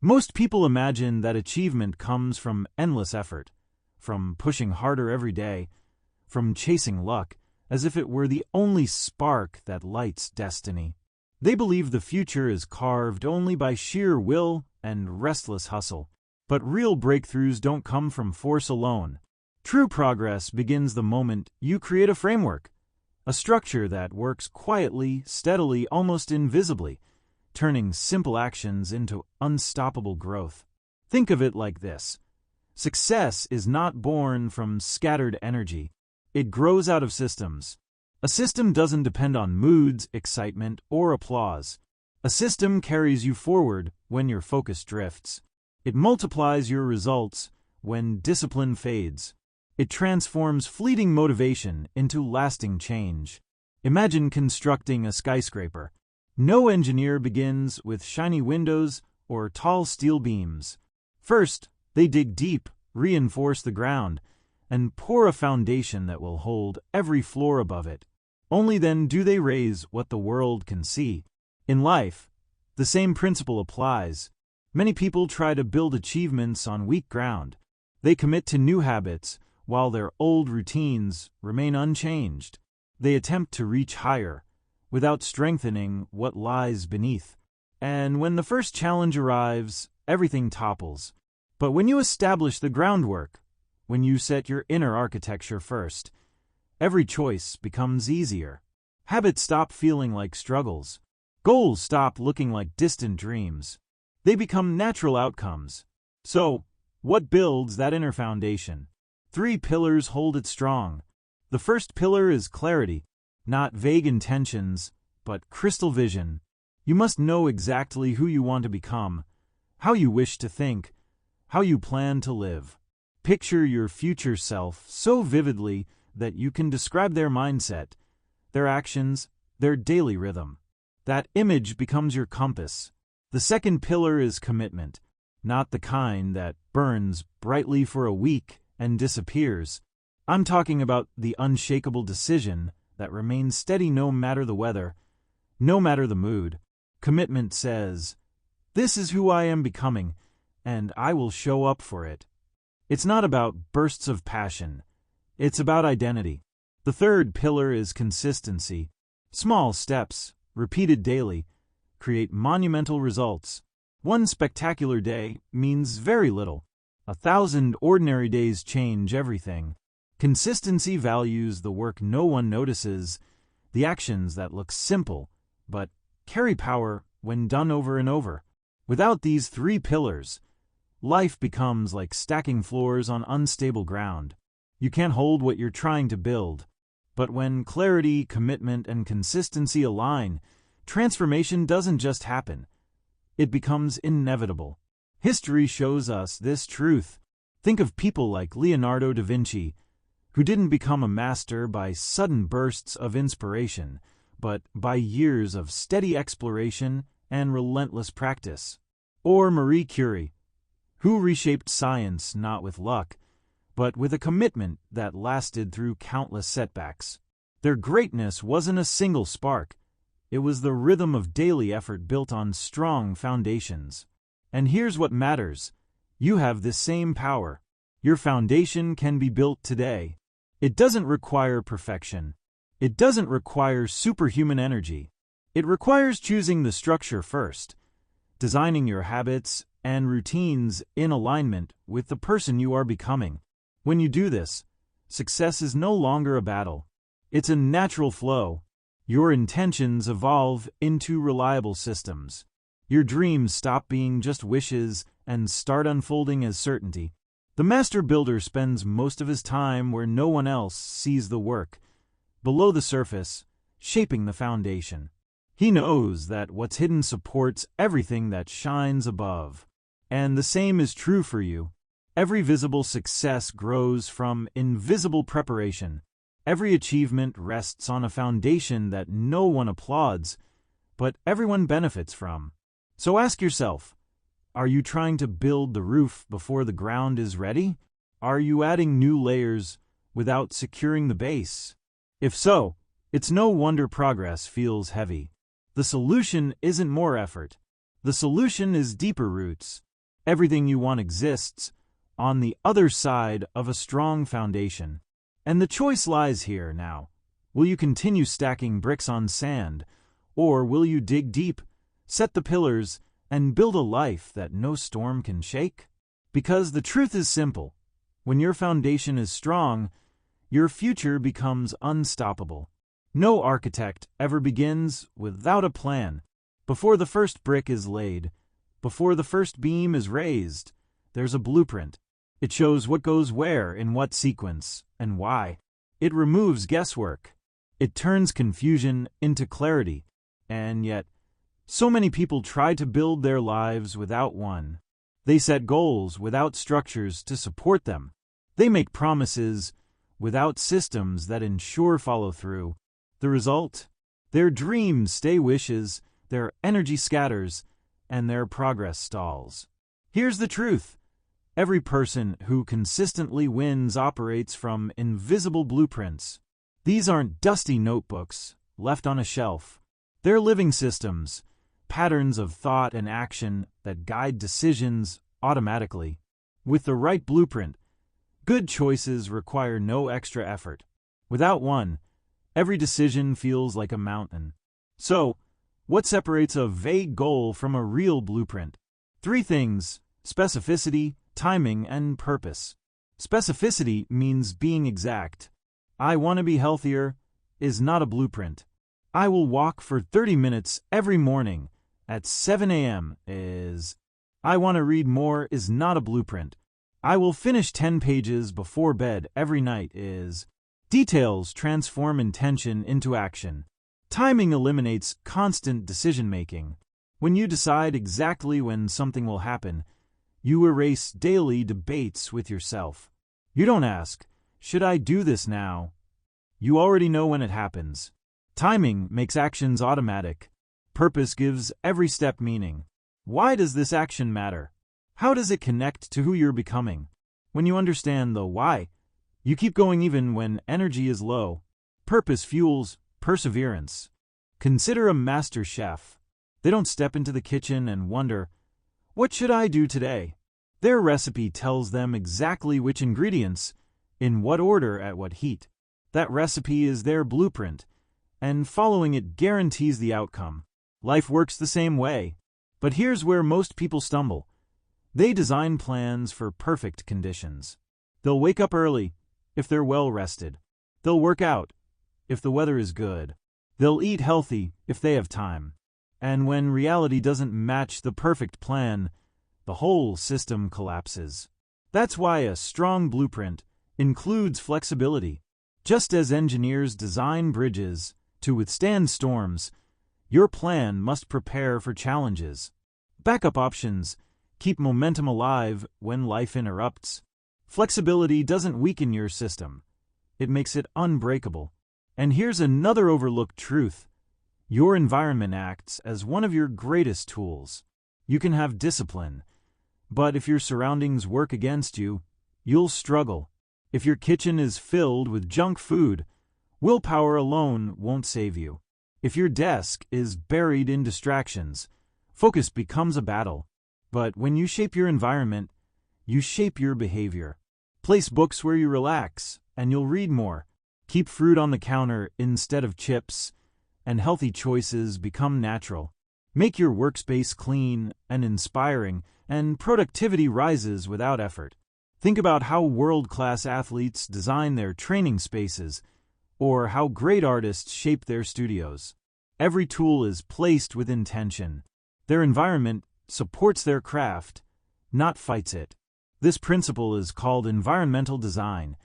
Most people imagine that achievement comes from endless effort, from pushing harder every day, from chasing luck, as if it were the only spark that lights destiny. They believe the future is carved only by sheer will and restless hustle. But real breakthroughs don't come from force alone. True progress begins the moment you create a framework, a structure that works quietly, steadily, almost invisibly, turning simple actions into unstoppable growth. Think of it like this. Success is not born from scattered energy. It grows out of systems. A system doesn't depend on moods, excitement, or applause. A system carries you forward when your focus drifts. It multiplies your results when discipline fades. It transforms fleeting motivation into lasting change. Imagine constructing a skyscraper. No engineer begins with shiny windows or tall steel beams. First, they dig deep, reinforce the ground, and pour a foundation that will hold every floor above it. Only then do they raise what the world can see. In life, the same principle applies. Many people try to build achievements on weak ground. They commit to new habits while their old routines remain unchanged. They attempt to reach higher without strengthening what lies beneath. And when the first challenge arrives, everything topples. But when you establish the groundwork, when you set your inner architecture first, every choice becomes easier. Habits stop feeling like struggles. Goals stop looking like distant dreams. They become natural outcomes. So, what builds that inner foundation? 3 pillars hold it strong. The first pillar is clarity, not vague intentions, but crystal vision. You must know exactly who you want to become, how you wish to think, how you plan to live. Picture your future self so vividly that you can describe their mindset, their actions, their daily rhythm. That image becomes your compass. The second pillar is commitment, not the kind that burns brightly for a week and disappears. I'm talking about the unshakable decision that remains steady no matter the weather, no matter the mood. Commitment says, "This is who I am becoming, and I will show up for it." It's not about bursts of passion. It's about identity. The third pillar is consistency. Small steps, repeated daily, create monumental results. One spectacular day means very little. 1,000 ordinary days change everything. Consistency values the work no one notices, the actions that look simple, but carry power when done over and over. Without these 3 pillars, life becomes like stacking floors on unstable ground. You can't hold what you're trying to build. But when clarity, commitment, and consistency align, transformation doesn't just happen. It becomes inevitable. History shows us this truth. Think of people like Leonardo da Vinci, who didn't become a master by sudden bursts of inspiration, but by years of steady exploration and relentless practice. Or Marie Curie, who reshaped science not with luck, but with a commitment that lasted through countless setbacks. Their greatness wasn't a single spark. It was the rhythm of daily effort built on strong foundations. And here's what matters. You have this same power. Your foundation can be built today. It doesn't require perfection. It doesn't require superhuman energy. It requires choosing the structure first, designing your habits and routines in alignment with the person you are becoming. When you do this, success is no longer a battle. It's a natural flow. Your intentions evolve into reliable systems. Your dreams stop being just wishes and start unfolding as certainty. The master builder spends most of his time where no one else sees the work, below the surface, shaping the foundation. He knows that what's hidden supports everything that shines above. And the same is true for you. Every visible success grows from invisible preparation. Every achievement rests on a foundation that no one applauds, but everyone benefits from. So ask yourself, are you trying to build the roof before the ground is ready? Are you adding new layers without securing the base? If so, it's no wonder progress feels heavy. The solution isn't more effort. The solution is deeper roots. Everything you want exists on the other side of a strong foundation. And the choice lies here now. Will you continue stacking bricks on sand, or will you dig deep, set the pillars, and build a life that no storm can shake? Because the truth is simple. When your foundation is strong, your future becomes unstoppable. No architect ever begins without a plan. Before the first brick is laid, before the first beam is raised, there's a blueprint. It shows what goes where, in what sequence, and why. It removes guesswork. It turns confusion into clarity. And yet, so many people try to build their lives without one. They set goals without structures to support them. They make promises without systems that ensure follow-through. The result? Their dreams stay wishes, their energy scatters, and their progress stalls. Here's the truth. Every person who consistently wins operates from invisible blueprints. These aren't dusty notebooks left on a shelf. They're living systems, patterns of thought and action that guide decisions automatically. With the right blueprint, good choices require no extra effort. Without one, every decision feels like a mountain. So, what separates a vague goal from a real blueprint? 3 things: specificity, timing, and purpose. Specificity means being exact. I want to be healthier is not a blueprint. I will walk for 30 minutes every morning at 7 a.m. is. I want to read more is not a blueprint. I will finish 10 pages before bed every night is. Details transform intention into action. Timing eliminates constant decision-making. When you decide exactly when something will happen, you erase daily debates with yourself. You don't ask, should I do this now? You already know when it happens. Timing makes actions automatic. Purpose gives every step meaning. Why does this action matter? How does it connect to who you're becoming? When you understand the why, you keep going even when energy is low. Purpose fuels perseverance. Consider a master chef. They don't step into the kitchen and wonder, what should I do today? Their recipe tells them exactly which ingredients, in what order, at what heat. That recipe is their blueprint, and following it guarantees the outcome. Life works the same way. But here's where most people stumble. They design plans for perfect conditions. They'll wake up early if they're well rested. They'll work out if the weather is good. They'll eat healthy if they have time. And when reality doesn't match the perfect plan, the whole system collapses. That's why a strong blueprint includes flexibility. Just as engineers design bridges to withstand storms, your plan must prepare for challenges. Backup options keep momentum alive when life interrupts. Flexibility doesn't weaken your system. It makes it unbreakable. And here's another overlooked truth. Your environment acts as one of your greatest tools. You can have discipline, but if your surroundings work against you, you'll struggle. If your kitchen is filled with junk food, willpower alone won't save you. If your desk is buried in distractions, focus becomes a battle. But when you shape your environment, you shape your behavior. Place books where you relax, and you'll read more. Keep fruit on the counter instead of chips, and healthy choices become natural. Make your workspace clean and inspiring, and productivity rises without effort. Think about how world-class athletes design their training spaces, or how great artists shape their studios. Every tool is placed with intention. Their environment supports their craft, not fights it. This principle is called environmental design,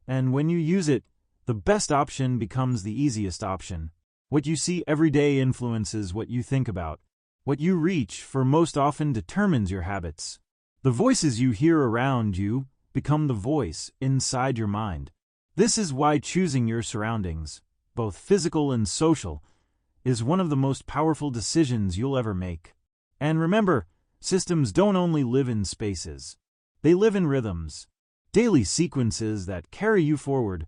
and when you use it, the best option becomes the easiest option. What you see every day influences what you think about. What you reach for most often determines your habits. The voices you hear around you become the voice inside your mind. This is why choosing your surroundings, both physical and social, is one of the most powerful decisions you'll ever make. And remember, systems don't only live in spaces. They live in rhythms, daily sequences that carry you forward,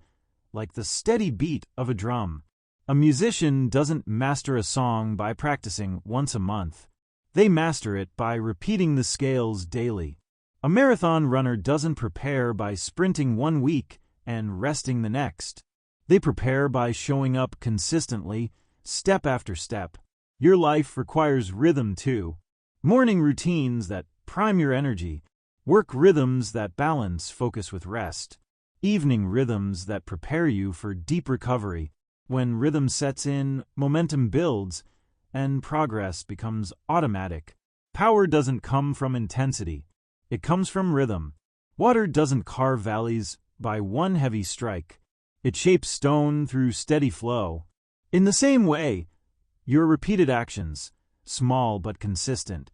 like the steady beat of a drum. A musician doesn't master a song by practicing once a month. They master it by repeating the scales daily. A marathon runner doesn't prepare by sprinting 1 week and resting the next. They prepare by showing up consistently, step after step. Your life requires rhythm too. Morning routines that prime your energy, work rhythms that balance focus with rest, evening rhythms that prepare you for deep recovery. When rhythm sets in, momentum builds, and progress becomes automatic. Power doesn't come from intensity. It comes from rhythm. Water doesn't carve valleys by one heavy strike. It shapes stone through steady flow. In the same way, your repeated actions, small but consistent,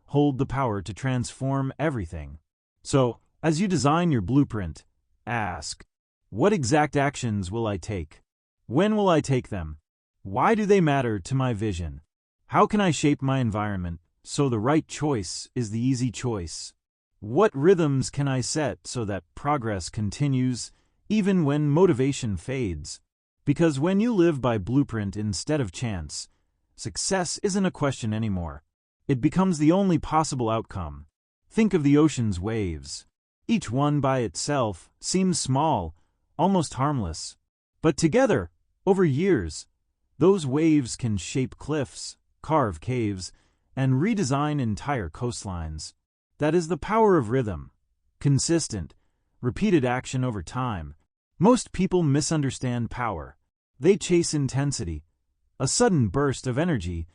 hold the power to transform everything. So, as you design your blueprint, ask, what exact actions will I take? When will I take them? Why do they matter to my vision? How can I shape my environment so the right choice is the easy choice? What rhythms can I set so that progress continues even when motivation fades? Because when you live by blueprint instead of chance, success isn't a question anymore. It becomes the only possible outcome. Think of the ocean's waves. Each one by itself seems small, almost harmless. But together, over years, those waves can shape cliffs, carve caves, and redesign entire coastlines. That is the power of rhythm. Consistent, repeated action over time. Most people misunderstand power. They chase intensity, a sudden burst of energy,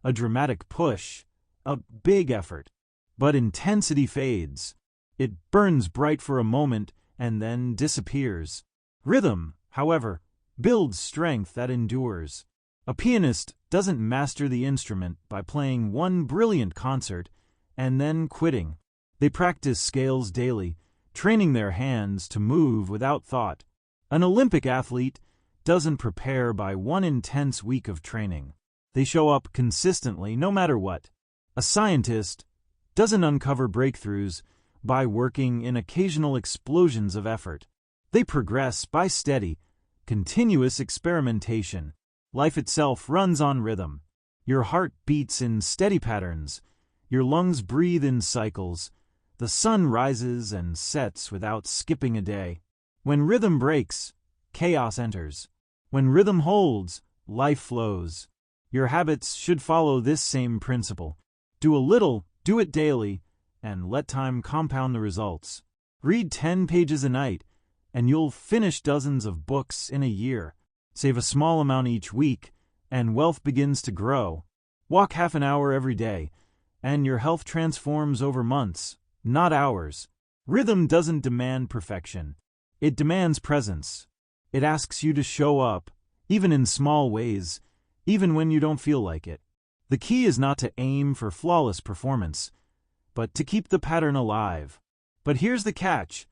a dramatic push, a big effort. But intensity fades. It burns bright for a moment and then disappears. Rhythm, however, builds strength that endures. A pianist doesn't master the instrument by playing one brilliant concert and then quitting. They practice scales daily, training their hands to move without thought. An Olympic athlete doesn't prepare by one intense week of training. They show up consistently no matter what. A scientist doesn't uncover breakthroughs by working in occasional explosions of effort. They progress by steady, continuous experimentation. Life itself runs on rhythm. Your heart beats in steady patterns. Your lungs breathe in cycles. The sun rises and sets without skipping a day. When rhythm breaks, chaos enters. When rhythm holds, life flows. Your habits should follow this same principle. Do a little, do it daily, and let time compound the results. Read 10 pages a night, and you'll finish dozens of books in a year. Save a small amount each week, and wealth begins to grow. Walk half an hour every day, and your health transforms over months, not hours. Rhythm doesn't demand perfection. It demands presence. It asks you to show up, even in small ways, even when you don't feel like it. The key is not to aim for flawless performance, but to keep the pattern alive. But here's the catch.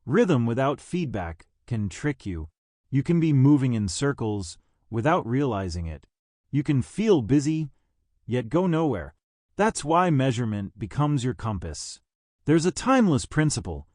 Rhythm without feedback can trick you. You can be moving in circles without realizing it. You can feel busy, yet go nowhere. That's why measurement becomes your compass. There's a timeless principle.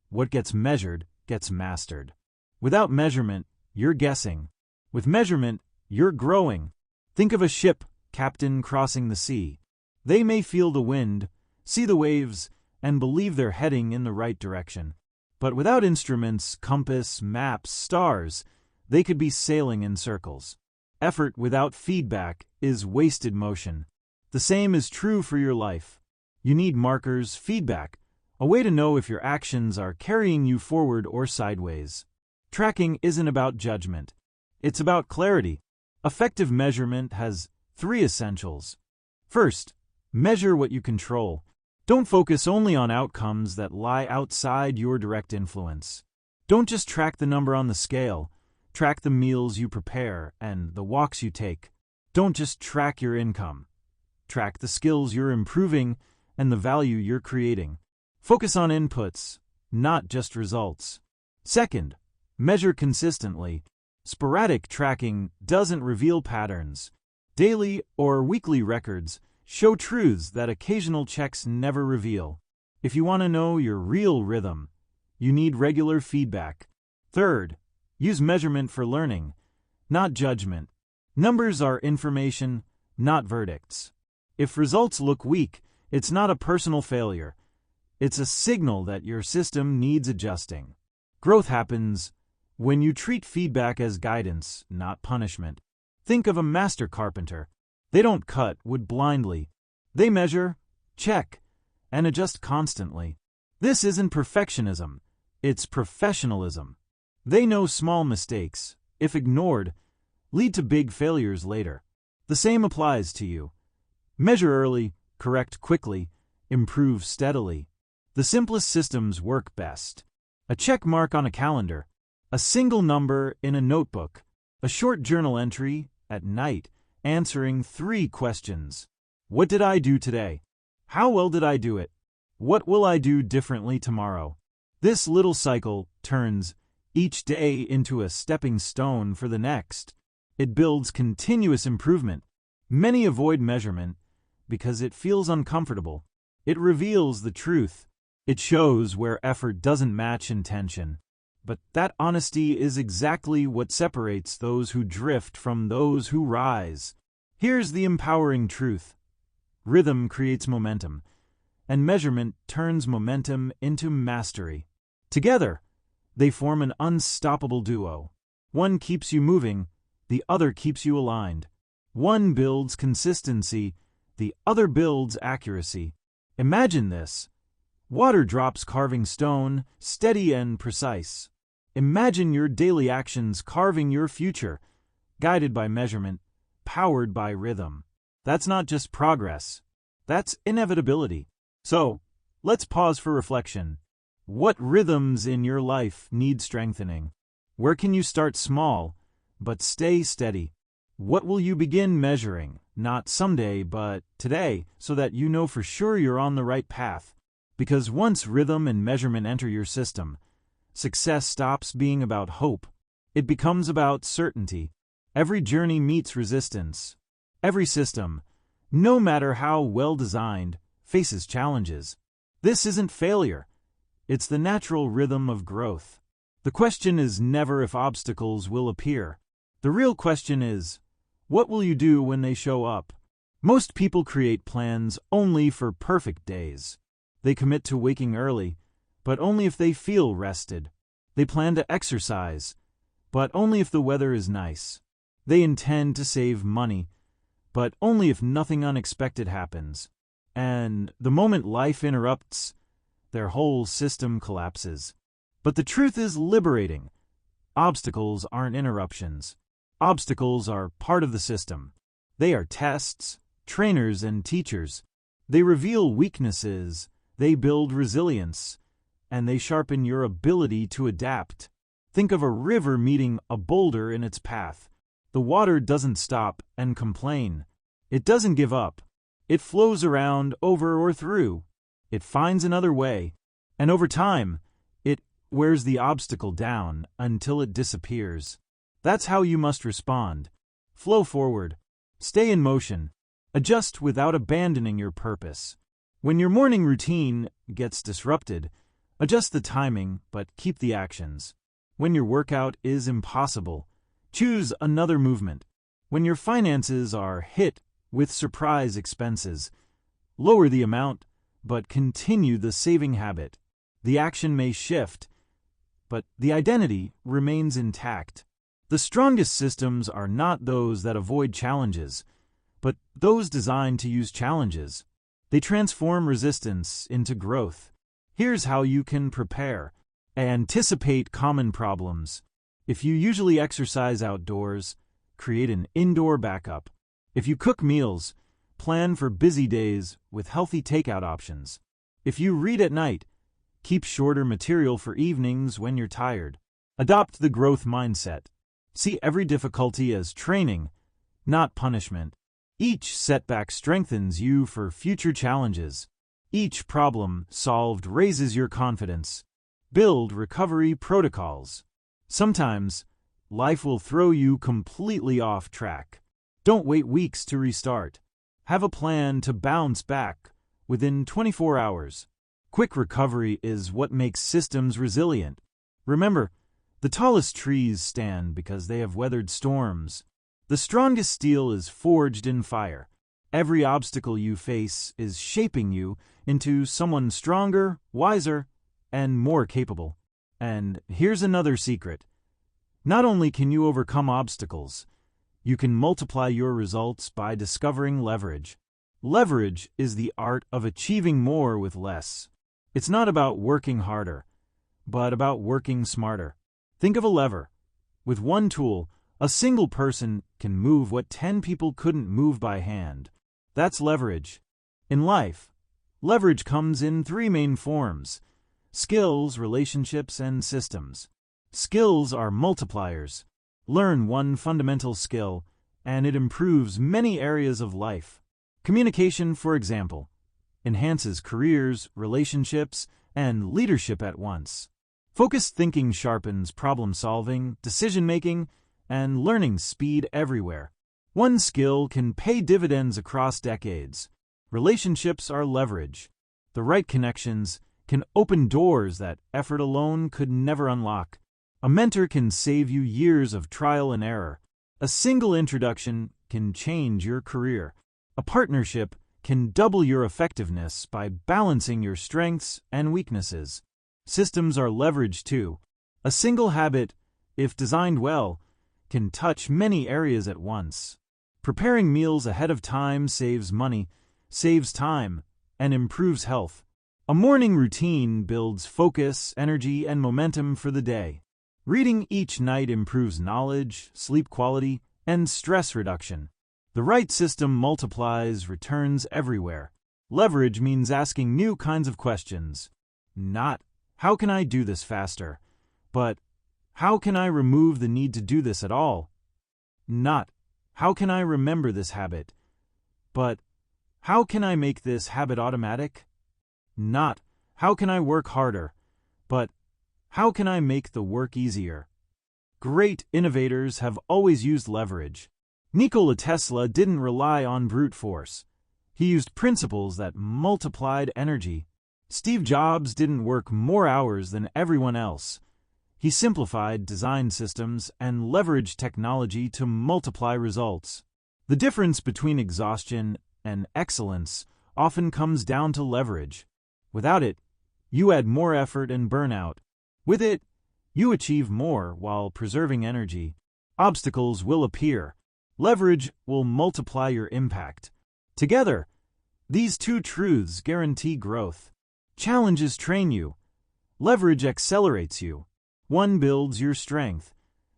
What gets measured gets mastered. Without measurement, you're guessing. With measurement, you're growing. Think of a ship captain crossing the sea. They may feel the wind, see the waves, and believe they're heading in the right direction. But without instruments, compass, maps, stars, they could be sailing in circles. Effort without feedback is wasted motion. The same is true for your life. You need markers, feedback, a way to know if your actions are carrying you forward or sideways. Tracking isn't about judgment. It's about clarity. Effective measurement has 3 essentials. First, measure what you control. Don't focus only on outcomes that lie outside your direct influence. Don't just track the number on the scale. Track the meals you prepare and the walks you take. Don't just track your income. Track the skills you're improving and the value you're creating. Focus on inputs, not just results. Second, measure consistently. Sporadic tracking doesn't reveal patterns. Daily or weekly records show truths that occasional checks never reveal. If you want to know your real rhythm, you need regular feedback. Third, use measurement for learning, not judgment. Numbers are information, not verdicts. If results look weak, it's not a personal failure. It's a signal that your system needs adjusting. Growth happens when you treat feedback as guidance, not punishment. Think of a master carpenter. They don't cut wood blindly. They measure, check, and adjust constantly. This isn't perfectionism. It's professionalism. They know small mistakes, if ignored, lead to big failures later. The same applies to you. Measure early, correct quickly, improve steadily. The simplest systems work best. A check mark on a calendar, a single number in a notebook, a short journal entry at night, answering 3 questions. What did I do today? How well did I do it? What will I do differently tomorrow? This little cycle turns each day into a stepping stone for the next. It builds continuous improvement. Many avoid measurement because it feels uncomfortable. It reveals the truth. It shows where effort doesn't match intention. But that honesty is exactly what separates those who drift from those who rise. Here's the empowering truth. Rhythm creates momentum, and measurement turns momentum into mastery. Together, they form an unstoppable duo. One keeps you moving, the other keeps you aligned. One builds consistency, the other builds accuracy. Imagine this. Water drops carving stone, steady and precise. Imagine your daily actions carving your future, guided by measurement, powered by rhythm. That's not just progress. That's inevitability. So, let's pause for reflection. What rhythms in your life need strengthening? Where can you start small, but stay steady? What will you begin measuring, not someday, but today, so that you know for sure you're on the right path? Because once rhythm and measurement enter your system, success stops being about hope. It becomes about certainty. Every journey meets resistance. Every system, no matter how well designed, faces challenges. This isn't failure. It's the natural rhythm of growth. The question is never if obstacles will appear. The real question is, what will you do when they show up? Most people create plans only for perfect days. They commit to waking early, but only if they feel rested. They plan to exercise, but only if the weather is nice. They intend to save money, but only if nothing unexpected happens. And the moment life interrupts, their whole system collapses. But the truth is liberating. Obstacles aren't interruptions. Obstacles are part of the system. They are tests, trainers, and teachers. They reveal weaknesses, they build resilience, and they sharpen your ability to adapt. Think of a river meeting a boulder in its path. The water doesn't stop and complain. It doesn't give up. It flows around, over, or through. It finds another way. And over time, it wears the obstacle down until it disappears. That's how you must respond. Flow forward. Stay in motion. Adjust without abandoning your purpose. When your morning routine gets disrupted, adjust the timing but keep the actions. When your workout is impossible, choose another movement. When your finances are hit with surprise expenses, lower the amount but continue the saving habit. The action may shift, but the identity remains intact. The strongest systems are not those that avoid challenges, but those designed to use challenges. They transform resistance into growth. Here's how you can prepare. Anticipate common problems. If you usually exercise outdoors, create an indoor backup. If you cook meals, plan for busy days with healthy takeout options. If you read at night, keep shorter material for evenings when you're tired. Adopt the growth mindset. See every difficulty as training, not punishment. Each setback strengthens you for future challenges. Each problem solved raises your confidence. Build recovery protocols. Sometimes, life will throw you completely off track. Don't wait weeks to restart. Have a plan to bounce back within 24 hours. Quick recovery is what makes systems resilient. Remember, the tallest trees stand because they have weathered storms. The strongest steel is forged in fire. Every obstacle you face is shaping you into someone stronger, wiser, and more capable. And here's another secret. Not only can you overcome obstacles, you can multiply your results by discovering leverage. Leverage is the art of achieving more with less. It's not about working harder, but about working smarter. Think of a lever. With one tool, a single person can move what 10 people couldn't move by hand. That's leverage. In life, leverage comes in three main forms: skills, relationships, and systems. Skills are multipliers. Learn one fundamental skill, and it improves many areas of life. Communication, for example, enhances careers, relationships, and leadership at once. Focused thinking sharpens problem-solving, decision-making, and learning speed everywhere. One skill can pay dividends across decades. Relationships are leverage. The right connections can open doors that effort alone could never unlock. A mentor can save you years of trial and error. A single introduction can change your career. A partnership can double your effectiveness by balancing your strengths and weaknesses. Systems are leverage too. A single habit, if designed well, can touch many areas at once. Preparing meals ahead of time saves money, saves time, and improves health. A morning routine builds focus, energy, and momentum for the day. Reading each night improves knowledge, sleep quality, and stress reduction. The right system multiplies returns everywhere. Leverage means asking new kinds of questions. Not, how can I do this faster? But, how can I remove the need to do this at all? Not, how can I remember this habit? But, how can I make this habit automatic? Not, how can I work harder? But, how can I make the work easier? Great innovators have always used leverage. Nikola Tesla didn't rely on brute force. He used principles that multiplied energy. Steve Jobs didn't work more hours than everyone else. He simplified design systems and leveraged technology to multiply results. The difference between exhaustion and excellence often comes down to leverage. Without it, you add more effort and burnout. With it, you achieve more while preserving energy. Obstacles will appear. Leverage will multiply your impact. Together, these two truths guarantee growth. Challenges train you. Leverage accelerates you. One builds your strength.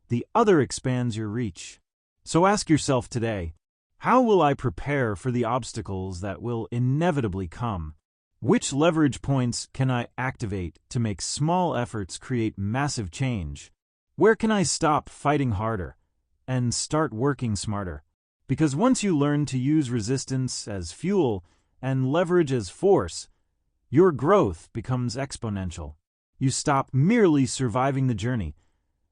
The other expands your reach. So ask yourself today, how will I prepare for the obstacles that will inevitably come? Which leverage points can I activate to make small efforts create massive change? Where can I stop fighting harder and start working smarter? Because once you learn to use resistance as fuel and leverage as force, your growth becomes exponential. You stop merely surviving the journey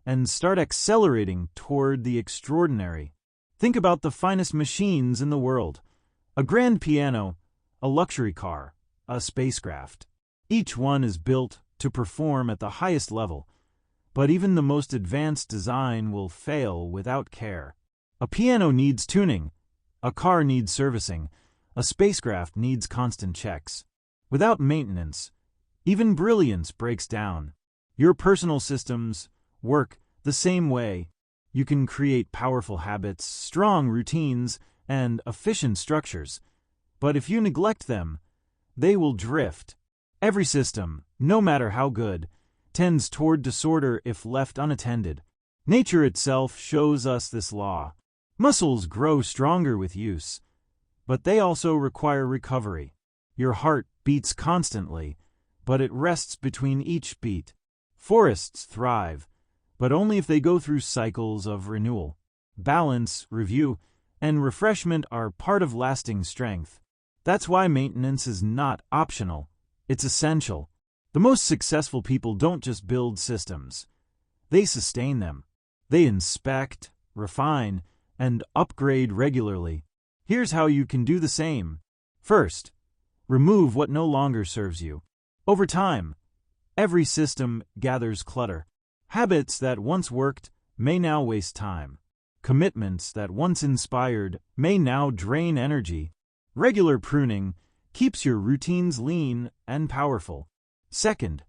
and start accelerating toward the extraordinary. Think about the finest machines in the world: a grand piano, a luxury car, a spacecraft. Each one is built to perform at the highest level, but even the most advanced design will fail without care. A piano needs tuning, a car needs servicing, a spacecraft needs constant checks. Without maintenance, even brilliance breaks down. Your personal systems work the same way. You can create powerful habits, strong routines, and efficient structures, but if you neglect them, they will drift. Every system, no matter how good, tends toward disorder if left unattended. Nature itself shows us this law. Muscles grow stronger with use, but they also require recovery. Your heart beats constantly, but it rests between each beat. Forests thrive, but only if they go through cycles of renewal. Balance, review, and refreshment are part of lasting strength. That's why maintenance is not optional, it's essential. The most successful people don't just build systems. They sustain them. They inspect, refine, and upgrade regularly. Here's how you can do the same. First, remove what no longer serves you. Over time, every system gathers clutter. Habits that once worked may now waste time. Commitments that once inspired may now drain energy. Regular pruning keeps your routines lean and powerful. Second,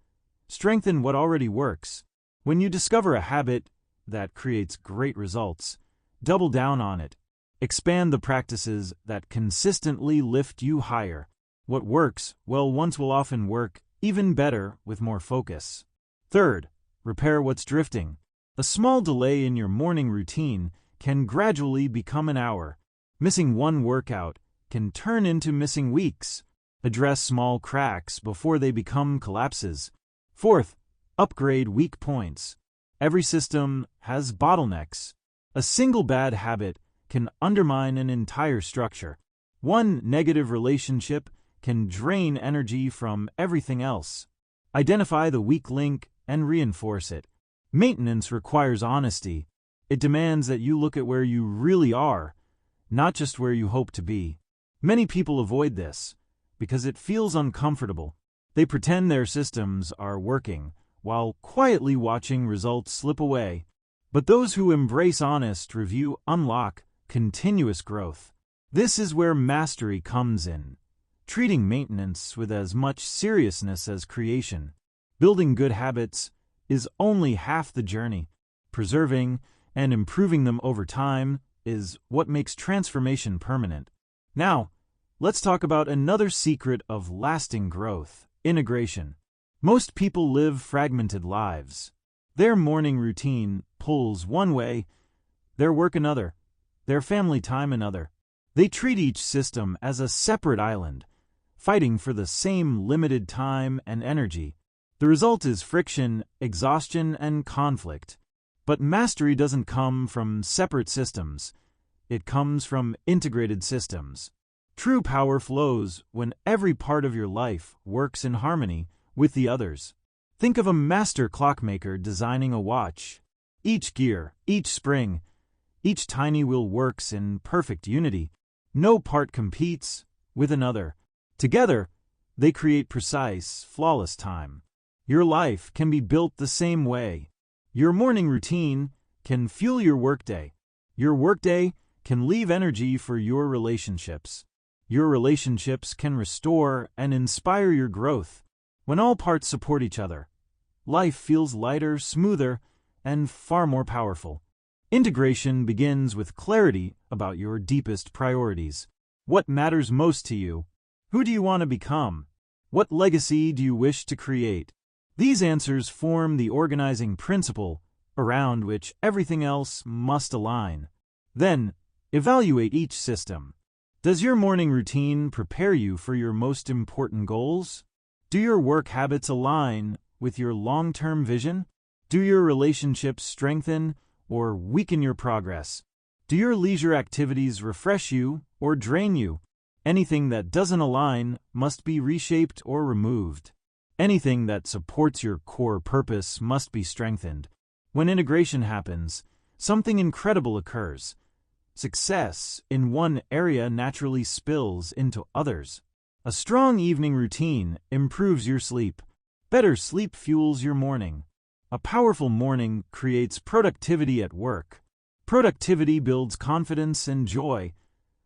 strengthen what already works. When you discover a habit that creates great results, double down on it. Expand the practices that consistently lift you higher. What works well once will often work even better with more focus. Third, repair what's drifting. A small delay in your morning routine can gradually become an hour. Missing one workout can turn into missing weeks. Address small cracks before they become collapses. Fourth, upgrade weak points. Every system has bottlenecks. A single bad habit can undermine an entire structure. One negative relationship can drain energy from everything else. Identify the weak link and reinforce it. Maintenance requires honesty. It demands that you look at where you really are, not just where you hope to be. Many people avoid this because it feels uncomfortable. They pretend their systems are working while quietly watching results slip away. But those who embrace honest review unlock continuous growth. This is where mastery comes in, treating maintenance with as much seriousness as creation. Building good habits is only half the journey. Preserving and improving them over time is what makes transformation permanent. Now, let's talk about another secret of lasting growth: integration. Most people live fragmented lives. Their morning routine pulls one way, their work another, their family time another. They treat each system as a separate island, fighting for the same limited time and energy. The result is friction, exhaustion, and conflict. But mastery doesn't come from separate systems. It comes from integrated systems. True power flows when every part of your life works in harmony with the others. Think of a master clockmaker designing a watch. Each gear, each spring, each tiny wheel works in perfect unity. No part competes with another. Together, they create precise, flawless time. Your life can be built the same way. Your morning routine can fuel your workday. Your workday can leave energy for your relationships. Your relationships can restore and inspire your growth. When all parts support each other, life feels lighter, smoother, and far more powerful. Integration begins with clarity about your deepest priorities. What matters most to you? Who do you want to become? What legacy do you wish to create? These answers form the organizing principle around which everything else must align. Then, evaluate each system. Does your morning routine prepare you for your most important goals? Do your work habits align with your long-term vision? Do your relationships strengthen or weaken your progress? Do your leisure activities refresh you or drain you? Anything that doesn't align must be reshaped or removed. Anything that supports your core purpose must be strengthened. When integration happens, something incredible occurs. Success in one area naturally spills into others. A strong evening routine improves your sleep. Better sleep fuels your morning. A powerful morning creates productivity at work. Productivity builds confidence and joy,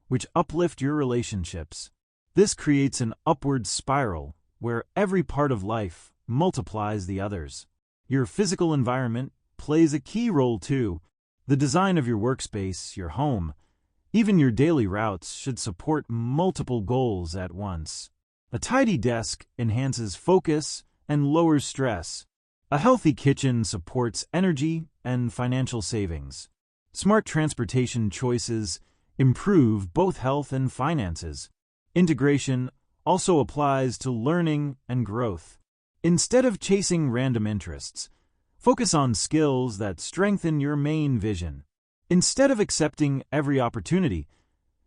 which uplift your relationships. This creates an upward spiral where every part of life multiplies the others. Your physical environment plays a key role too. The design of your workspace, your home, even your daily routes should support multiple goals at once. A tidy desk enhances focus and lowers stress. A healthy kitchen supports energy and financial savings. Smart transportation choices improve both health and finances. Integration also applies to learning and growth. Instead of chasing random interests, focus on skills that strengthen your main vision. Instead of accepting every opportunity,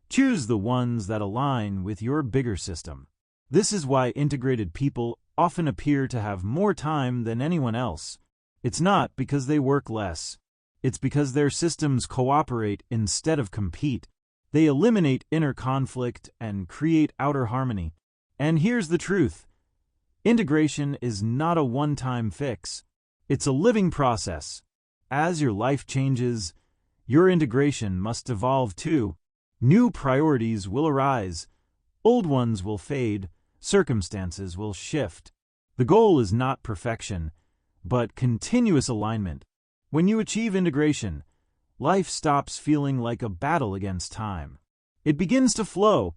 choose the ones that align with your bigger system. This is why integrated people often appear to have more time than anyone else. It's not because they work less. It's because their systems cooperate instead of compete. They eliminate inner conflict and create outer harmony. And here's the truth. Integration is not a one-time fix. It's a living process. As your life changes, your integration must evolve too. New priorities will arise. Old ones will fade, circumstances will shift. The goal is not perfection, but continuous alignment. When you achieve integration, life stops feeling like a battle against time. It begins to flow,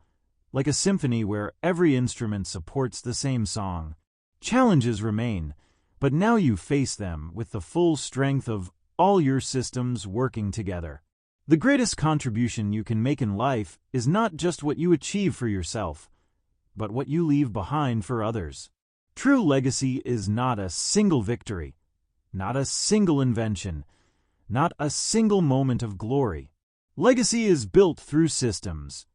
like a symphony where every instrument supports the same song. Challenges remain, but now you face them with the full strength of all your systems working together. The greatest contribution you can make in life is not just what you achieve for yourself, but what you leave behind for others. True legacy is not a single victory, not a single invention, not a single moment of glory. Legacy is built through systems,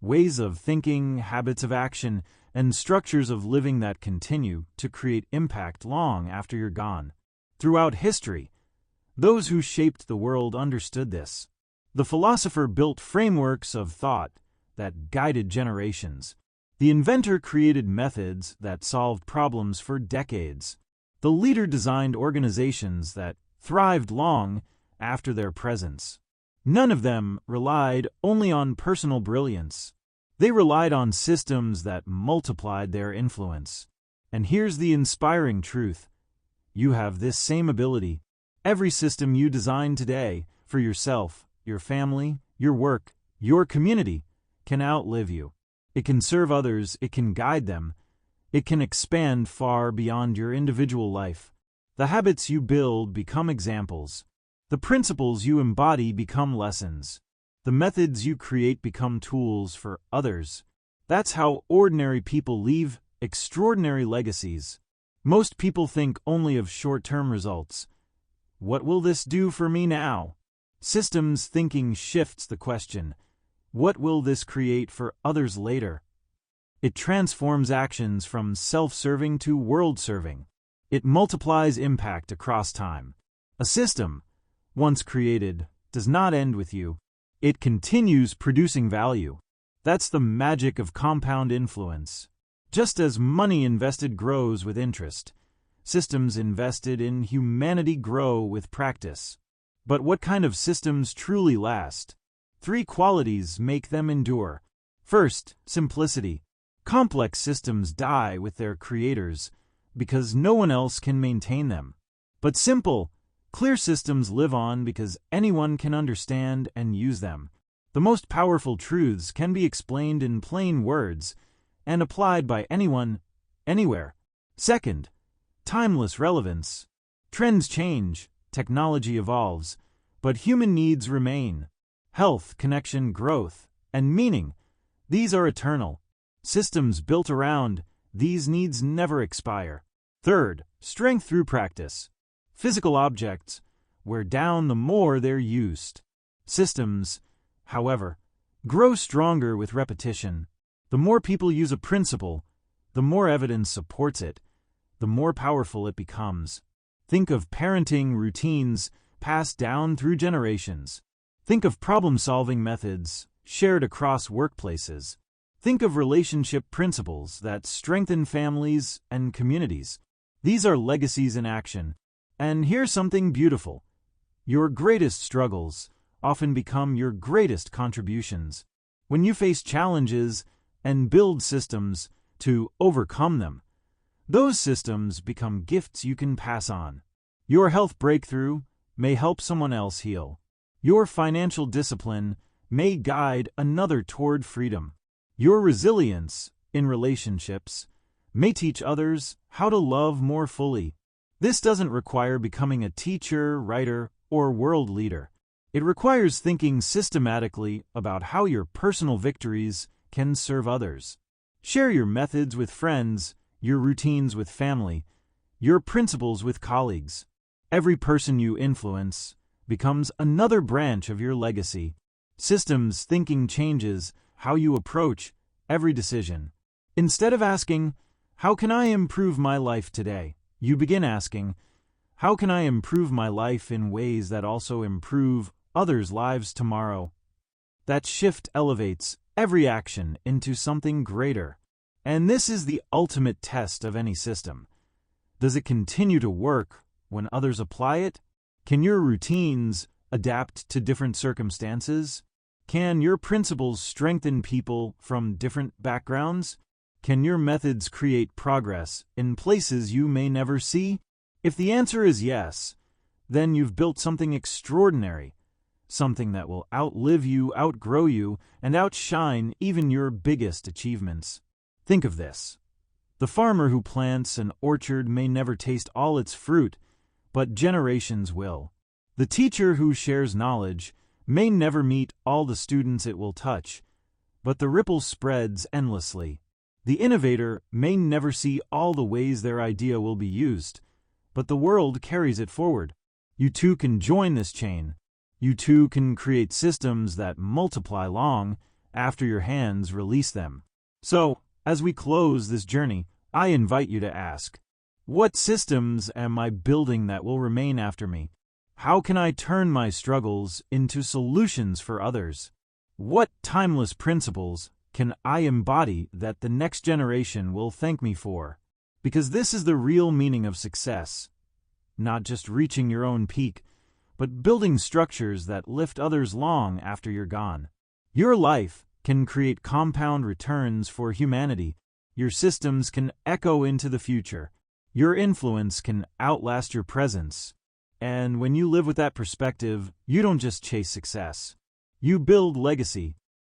ways of thinking, habits of action, and structures of living that continue to create impact long after you're gone. Throughout history, those who shaped the world understood this. The philosopher built frameworks of thought that guided generations. The inventor created methods that solved problems for decades. The leader designed organizations that thrived long after their presence. None of them relied only on personal brilliance. They relied on systems that multiplied their influence. And here's the inspiring truth. You have this same ability. Every system you design today for yourself, your family, your work, your community can outlive you. It can serve others, it can guide them, it can expand far beyond your individual life. The habits you build become examples. The principles you embody become lessons. The methods you create become tools for others. That's how ordinary people leave extraordinary legacies. Most people think only of short-term results. What will this do for me now? Systems thinking shifts the question, what will this create for others later? It transforms actions from self-serving to world-serving. It multiplies impact across time. A system, once created, does not end with you. It continues producing value. That's the magic of compound influence. Just as money invested grows with interest, systems invested in humanity grow with practice. But what kind of systems truly last? 3 qualities make them endure. First, simplicity. Complex systems die with their creators because no one else can maintain them. But simple, clear systems live on because anyone can understand and use them. The most powerful truths can be explained in plain words and applied by anyone, anywhere. Second, timeless relevance. Trends change, technology evolves, but human needs remain. Health, connection, growth, and meaning, these are eternal. Systems built around these needs never expire. Third, strength through practice. Physical objects wear down the more they're used. Systems, however, grow stronger with repetition. The more people use a principle, the more evidence supports it, the more powerful it becomes. Think of parenting routines passed down through generations. Think of problem-solving methods shared across workplaces. Think of relationship principles that strengthen families and communities. These are legacies in action. And here's something beautiful. Your greatest struggles often become your greatest contributions. When you face challenges and build systems to overcome them, those systems become gifts you can pass on. Your health breakthrough may help someone else heal. Your financial discipline may guide another toward freedom. Your resilience in relationships may teach others how to love more fully. This doesn't require becoming a teacher, writer, or world leader. It requires thinking systematically about how your personal victories can serve others. Share your methods with friends, your routines with family, your principles with colleagues. Every person you influence becomes another branch of your legacy. Systems thinking changes how you approach every decision. Instead of asking, how can I improve my life today? You begin asking, how can I improve my life in ways that also improve others' lives tomorrow? That shift elevates every action into something greater. And this is the ultimate test of any system. Does it continue to work when others apply it? Can your routines adapt to different circumstances? Can your principles strengthen people from different backgrounds? Can your methods create progress in places you may never see? If the answer is yes, then you've built something extraordinary, something that will outlive you, outgrow you, and outshine even your biggest achievements. Think of this. The farmer who plants an orchard may never taste all its fruit, but generations will. The teacher who shares knowledge may never meet all the students it will touch, but the ripple spreads endlessly. The innovator may never see all the ways their idea will be used, but the world carries it forward. You too can join this chain. You too can create systems that multiply long after your hands release them. So, as we close this journey, I invite you to ask, what systems am I building that will remain after me? How can I turn my struggles into solutions for others? What timeless principles can I embody that the next generation will thank me for? Because this is the real meaning of success. Not just reaching your own peak, but building structures that lift others long after you're gone. Your life can create compound returns for humanity. Your systems can echo into the future. Your influence can outlast your presence. And when you live with that perspective, you don't just chase success. You build legacy,